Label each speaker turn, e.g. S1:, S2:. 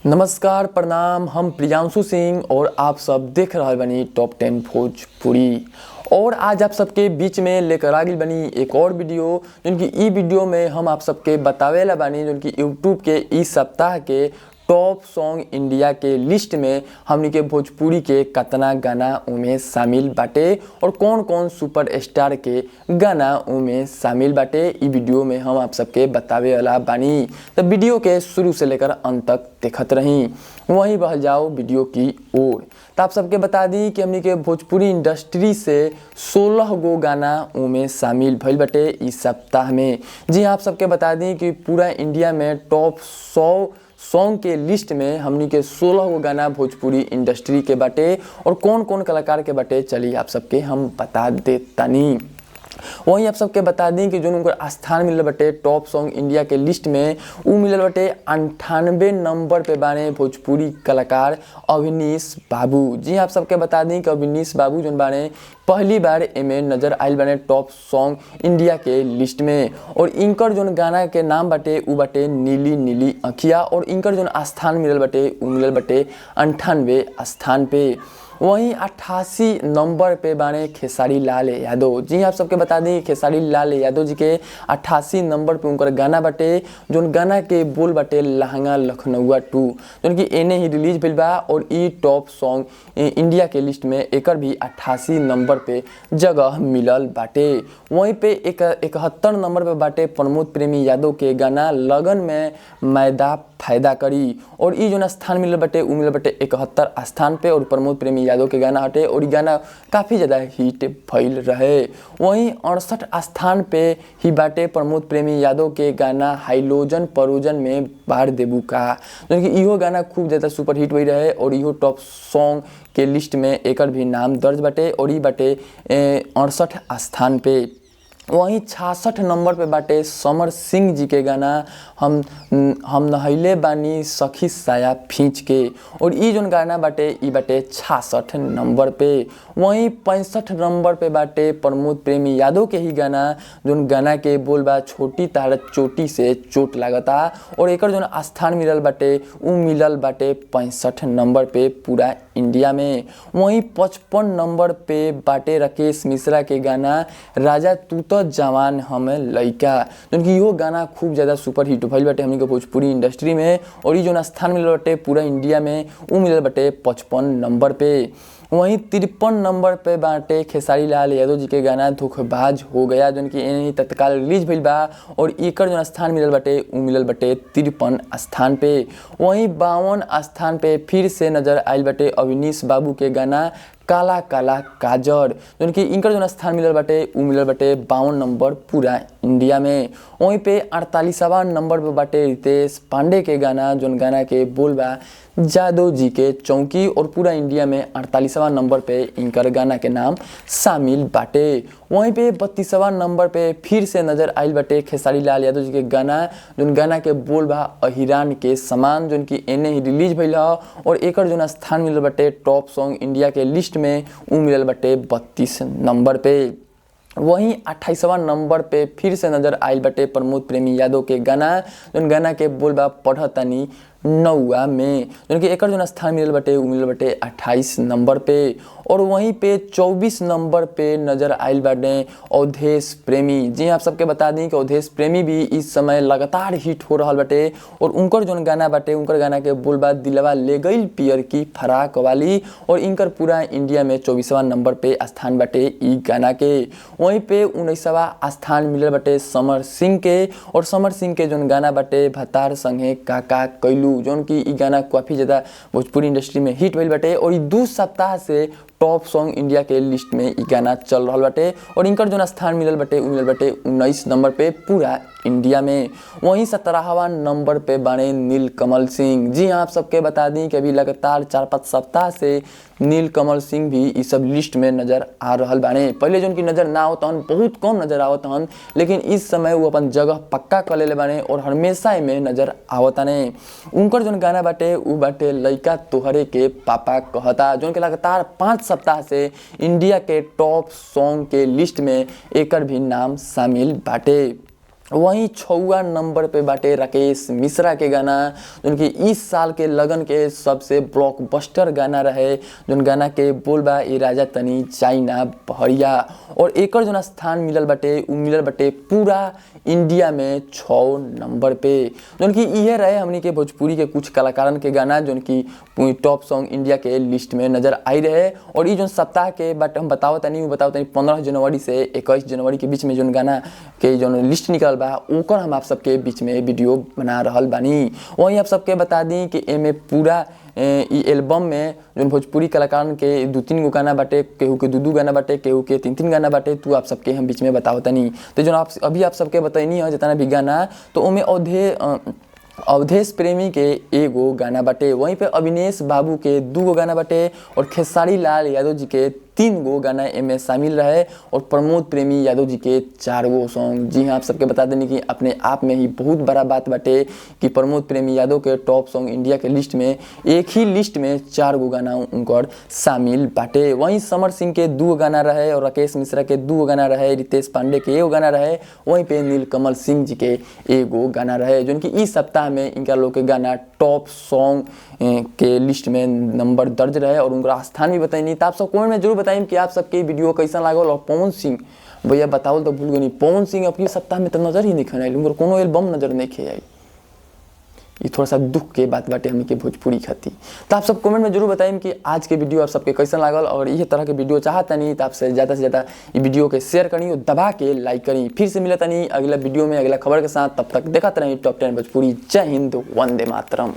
S1: नमस्कार प्रणाम, हम प्रियांशु सिंह और आप सब देख रहे बनी टॉप 10 भोजपुरी। और आज आप सबके बीच में लेकर आ गई बनी एक और वीडियो, जिनकी ई वीडियो में हम आप सबके बतावेला बानी जिनकी यूट्यूब के इस सप्ताह के टॉप सॉन्ग इंडिया के लिस्ट में हमनी के भोजपुरी के कतना गाना उमें शामिल बाटे और कौन कौन सुपर स्टार के गाना उमें शामिल बाटे। ई वीडियो में हम आप सबके बतावे वाला बानी, तो वीडियो के शुरू से लेकर अंत तक देखत रही। वहीं बह जाओ वीडियो की ओर। तो आप सबके बता दी कि हमनी के भोजपुरी इंडस्ट्री से 16 गो गाना उमें शामिल भइल बाटे इस सप्ताह में। जी आप सबके बता दी कि पूरा इंडिया में टॉप 100 सॉन्ग के लिस्ट में हमनी के 16 गो गाना भोजपुरी इंडस्ट्री के बाटे और कौन कौन कलाकार के बाटे चलिए आप सबके हम बता देतानी। वहीं आप सबके बता दी कि जो उनको स्थान मिलल बटे टॉप सॉन्ग इंडिया के लिस्ट में उ मिलल बटे 98 नंबर पे बाने भोजपुरी कलाकार अवनीश बाबू। जी आप सबके बता दी कि अवनीश बाबू जो बाने पहली बार एमे नजर आयल बने टॉप सॉन्ग इंडिया के लिस्ट में। और इनकर जो गाना के नाम बाटे उ बाटे नीली नीली अखिया और इनकर जो स्थान मिलल बटे उ मिलल बटे 98 स्थान पे। वहीं 88 नंबर पे बाने खेसारी लाल यादव। जी आप सबके बता दें खेसारी लाल यादव जी के 88 नंबर पे उनकर गाना बाटे जोन गाना के बोल बाटे लहंगा लखनऊआ 2 जोन कि एने ही रिलीज भइल बा और ई टॉप सॉन्ग इंडिया के लिस्ट में एकर भी 88 नंबर पे जगह मिलल बाटे। वहीं पे 71 नंबर पे बाटे प्रमोद प्रेमी यादव के गाना लगन में मैदा फायदा करी और ई जो स्थान मिलल बटे उ मिलल बटे 71 स्थान पे और प्रमोद प्रेमी यादव के गाना हटे और ये गाना काफ़ी ज़्यादा हिट भइल रहे। वहीं 68 स्थान पे ही बाटे प्रमोद प्रेमी यादव के गाना हाइलोजन परोजन में बार देबू का, जो कि इहो गाना खूब ज़्यादा सुपर हिट हुई रहे और इहो टॉप सॉन्ग के लिस्ट में एकर भी नाम दर्ज बाटे और ई बाटे 68 स्थान पे। वहीं 66 नंबर पे बाटे समर सिंह जी के गाना हम नहैले बानी सखी साया फींच के और ई जोन गाना बाटे ई बाटे 66 नंबर पे। वहीं 65 नंबर पे बाटे प्रमोद प्रेमी यादव के ही गाना जोन गाना के बोल बा छोटी तार चोटी से चोट लागता और एकर जोन स्थान मिलल बाटे उ मिलल बाटे 65 नंबर पे पूरा इंडिया में। वहीं 55 नंबर पे बाटे राकेश मिश्रा के गाना राजा तू तो जवान हम लइका, क्योंकि इहो गाना खूब ज़्यादा सुपर हिट भइल बाटे हमनी के भोजपुरी इंडस्ट्री में और ई जो स्थान मिलल बाटे पूरा इंडिया में उ मिलल बाटे 55 नंबर पे। वहीं 53 नंबर पे बाटे खेसारी लाल यादव जी के गाना धोखेबाज हो गया, जो कि एने तत्काल रिलीज भइल बा और एकर जो स्थान मिलल बाटे उ मिलल बाटे 53 स्थान पे। वहीं 52 स्थान पे फिर से नजर आयल बाटे अवनीश बाबू के गाना काला काला काजर, जो कि इनकर जो स्थान मिलल बाटे उ मिलल बाटे 52 नंबर पूरा इंडिया में। वहीं पे 48वां नंबर पे बाटे रितेश पांडे के गाना जोन गाना के बोल बा जादव जी के चौकी और पूरा इंडिया में 48वां नंबर पे इनकर गाना के नाम शामिल बाटे। वहीं पे 32वां नंबर पे फिर से नजर आयल बाटे खेसारी लाल यादव जी के गाना जोन गाना के बोल बा अहिरान के समान, जोन की एने ही रिलीज भइल और एकर जो स्थान मिलल बाटे टॉप सॉन्ग इंडिया के लिस्ट में उ मिलल बाटे 32 नंबर पे। वहीं 28वां नंबर पे फिर से नजर आयल बाटे प्रमोद प्रेमी यादव के गाना जोन गाना के बोल बा पढ़तानी नौआ में, जो कि एकर जो स्थान मिलल बाटे उ मिलल बाटे 28 नंबर पे। और वहीं पे 24 नंबर पे नजर आयल बाटे अवधेश प्रेमी। जी आप सबके बता दी कि अवधेश प्रेमी भी इस समय लगातार हिट हो रहा बाटे और उनकर जो गाना बाटे उनकर गाना के बोल बा दिलवा ले गई पियर की फराक वाली और इनकर पूरा इंडिया में 24वां नंबर पे स्थान बाटे ई गाना के। वहीं पे 19वां स्थान मिलल बाटे समर सिंह के और समर सिंह के जो गाना बाटे भतार संगे काका कैलू, जोन की ई गाना काफ़ी ज़्यादा भोजपुरी इंडस्ट्री में हिट भइल बाटे और ई 2 सप्ताह से टॉप सॉन्ग इंडिया के लिस्ट में ई गाना चल रहा बाटे और इनकर जो स्थान मिलल बाटे उ मिलल बाटे 19 नंबर पे पूरा इंडिया में। वहीं 17वां नंबर पे बाने नीलकमल सिंह। जी आप सबके बता दी कि अभी लगातार 4-5 सप्ताह से नीलकमल सिंह भी इस सब लिस्ट में नजर आ रहा बाने। पहले जो उनकी नज़र ना आवत हन, बहुत कम नजर आवत हन, लेकिन इस समय वो अपन जगह पक्का कर लेले बाने और हमेशा में नजर आवताने। उनकर जो गाना बाटे उ बाटे लइका तोहरे के पापा कहता, जो कि लगातार 5 सप्ताह से इंडिया के टॉप सॉन्ग के लिस्ट में एकर भी नाम शामिल बाटे। वहीं 6वां नंबर पे बाटे राकेश मिश्रा के गाना, जोन कि इस साल के लगन के सबसे ब्लॉकबस्टर गाना रहे, जोन गाना के बोल बा ए राजा तनी चाइना बहरिया। और एकर जोन स्थान मिलल बाटे उ मिलल बाटे पूरा इंडिया में 6 नंबर पे, जोन कि इहे रहे हमनी के भोजपुरी के कुछ कलाकारन के गाना जोन कि टॉप सॉन्ग इंडिया के लिस्ट में नजर आई रहे। और ये जोन सप्ताह के बट हम बताओ तनी 15 जनवरी से 21 जनवरी के बीच में जोन गाना के जोन लिस्ट निकल बा ओकर हम आप सबके बीच में वीडियो बना रहल बानी। वहीं आप सबके बता दी कि एमे पूरा ई एल्बम में जोन भोजपुरी कलाकारन के 2-3 गो गाना बाटे, केहू के 2-2 गाना बाटे, केहू के 3-3 गाना बाटे, तो आप सबके हम बीच में बताओ तनी। तो जो आप अभी आप सबके बताइनी है जितना भी गाना, तो ओमे अवधेश प्रेमी के एगो गाना बाटे, वहीं पे अविनेश बाबू के 2 गो गाना बाटे, और खेसारी लाल यादव जी के 3 गो गाना एमे शामिल रहे, और प्रमोद प्रेमी यादव जी के 4 गो सॉन्ग। जी हाँ, आप सबके बता देनी कि अपने आप में ही बहुत बड़ा बात बाटे कि प्रमोद प्रेमी यादव के टॉप सॉन्ग इंडिया के लिस्ट में एक ही लिस्ट में 4 गो गाना उनकर शामिल बाटे। वहीं समर सिंह के 2 गो गाना रहे, और राकेश मिश्रा के 2 गो गाना रहे, रितेश पांडे के 1 गो गाना रहे, वहीं पे नीलकमल सिंह जी के 1 गो गाना रहे, जो कि इस सप्ताह में इनका लोग के गाना टॉप सॉन्ग के लिस्ट में नंबर दर्ज रहे, और उनका स्थान भी बताइनी। तो आप सब कमेंट में जरूर बताइए कि आप सबके वीडियो कैसा लागल। और पवन सिंह भैया बताओ तो भूल गई, पवन सिंह अभी सप्ताह में तो नजर ही नहीं आयल, उनकर कोनो एल्बम नजर नहीं आई। ये थोड़ा सा दुख के बात बाटे हमनी के भोजपुरी खाती। तो आप सब कमेंट में जरूर बताइए कि आज के वीडियो आप सबके कैसा लागल, और इस तरह के वीडियो चाहता नहीं तो आपसे ज़्यादा से ज़्यादा ये वीडियो के शेयर करी और दबा के लाइक करी। फिर से मिलता नहीं अगला वीडियो में अगला खबर के साथ, तब तक देखते रहिए टॉप 10 भोजपुरी। जय हिंद, वंदे मातरम।